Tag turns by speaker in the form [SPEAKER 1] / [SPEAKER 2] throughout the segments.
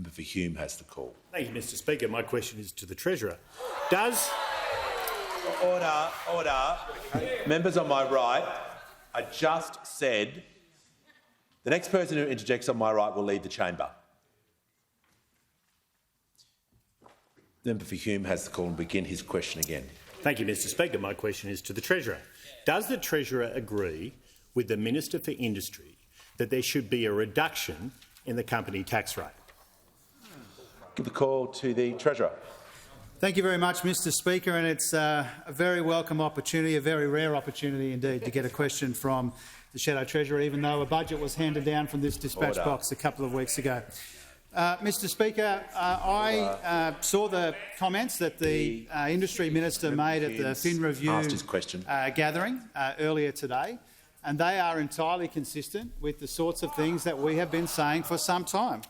[SPEAKER 1] Member for Hume has the call.
[SPEAKER 2] Thank you, Mr Speaker. My question is to the Treasurer.
[SPEAKER 1] Order. Members on my right, I just said the next person who interjects on my right will leave the chamber. Member for Hume has the call and begin his question again.
[SPEAKER 2] Thank you, Mr Speaker. My question is to the Treasurer. Does the Treasurer agree with the Minister for Industry that there should be a reduction in the company tax rate?
[SPEAKER 1] Give the call to the Treasurer.
[SPEAKER 3] Thank you very much, Mr Speaker, and it's a very welcome opportunity, a very rare opportunity indeed, to get a question from the Shadow Treasurer, even though a budget was handed down from this dispatch box a couple of weeks ago. Mr Speaker, I saw the comments that the Industry Minister made at the Fin Review gathering earlier today, and they are entirely consistent with the sorts of things that we have been saying for some time.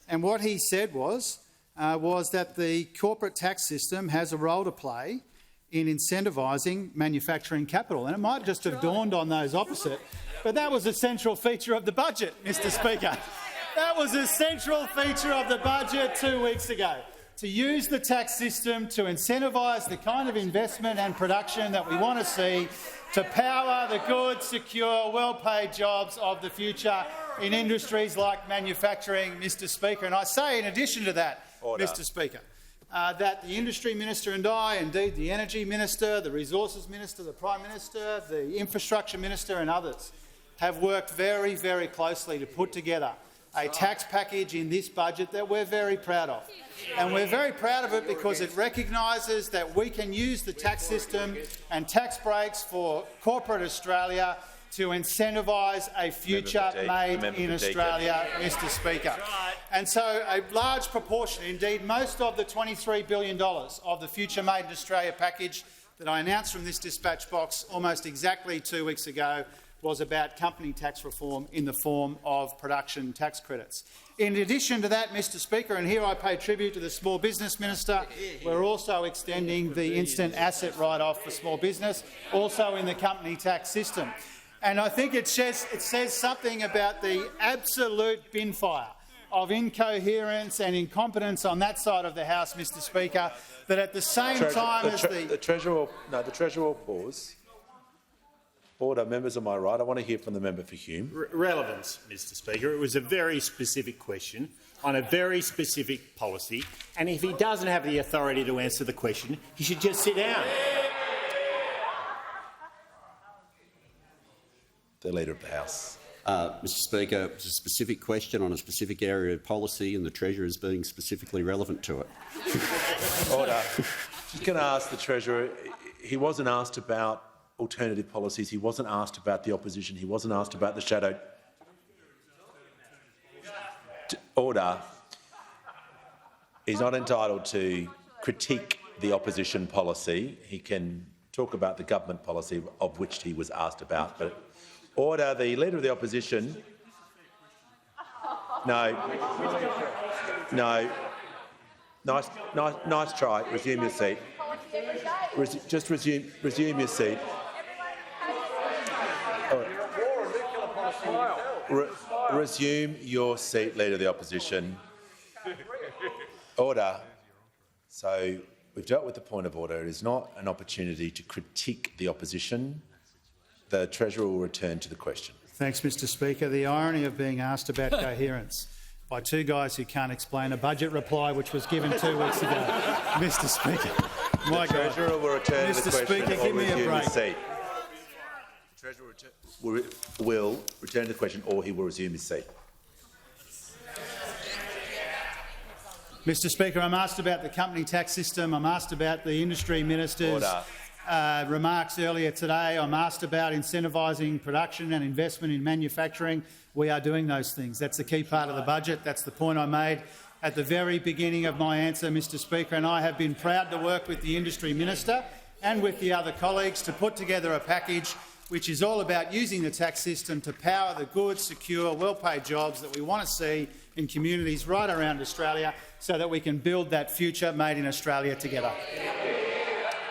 [SPEAKER 3] And what he said was that the corporate tax system has a role to play in incentivising manufacturing capital. And it might just have dawned on those opposite, but that was a central feature of the budget, Mr Speaker. That was a central feature of the budget 2 weeks ago, to use the tax system to incentivise the kind of investment and production that we want to see to power the good, secure, well-paid jobs of the future in industries like manufacturing, Mr Speaker. And I say, in addition to that, Mr Speaker, that the Industry Minister and I, indeed the Energy Minister, the Resources Minister, the Prime Minister, the Infrastructure Minister and others, have worked very, very closely to put together a tax package in this budget that we're very proud of. And we're very proud of it because it recognises that we can use the tax system and tax breaks for corporate Australia to incentivise a future made in Australia, Mr Speaker. And so a large proportion, indeed most of the $23 billion of the Future Made in Australia package that I announced from this dispatch box almost exactly 2 weeks ago was about company tax reform in the form of production tax credits. In addition to that, Mr Speaker, and here I pay tribute to the Small Business Minister, we're also extending the instant asset write-off for small business, also in the company tax system. And I think it says something about the absolute bin fire of incoherence and incompetence on that side of the House, Mr Speaker, that at the same time as
[SPEAKER 1] the Treasurer will pause. Order. Members on my right, I want to hear from the member for Hume.
[SPEAKER 2] Relevance, Mr Speaker. It was a very specific question on a very specific policy, and if he doesn't have the authority to answer the question, he should just sit down.
[SPEAKER 1] The Leader of the House.
[SPEAKER 4] Mr Speaker, it's a specific question on a specific area of policy and the Treasurer is being specifically relevant to it.
[SPEAKER 1] Order. Just going to ask the Treasurer, he wasn't asked about alternative policies, he wasn't asked about the opposition, he wasn't asked about the shadow. Order. He's not entitled to critique the opposition policy. He can talk about the government policy of which he was asked about. But order. The Leader of the Opposition. No. Nice try. Resume your seat. Just resume your seat. Resume your seat, Leader of the Opposition. Order. So we've dealt with the point of order. It is not an opportunity to critique the opposition. The Treasurer will return to the question.
[SPEAKER 3] Thanks, Mr Speaker. The irony of being asked about coherence by two guys who can't explain a budget reply which was given 2 weeks ago. Mr Speaker. My God.
[SPEAKER 1] The Treasurer will return to the question.
[SPEAKER 3] Mr Speaker, give me a break.
[SPEAKER 1] The Treasurer will return to the question or he will resume his seat.
[SPEAKER 3] Mr Speaker, I'm asked about the company tax system. I'm asked about the Industry Minister's remarks earlier today. I'm asked about incentivising production and investment in manufacturing. We are doing those things. That's the key part of the budget. That's the point I made at the very beginning of my answer, Mr Speaker, and I have been proud to work with the Industry Minister and with the other colleagues to put together a package which is all about using the tax system to power the good, secure, well-paid jobs that we want to see in communities right around Australia so that we can build that future made in Australia together.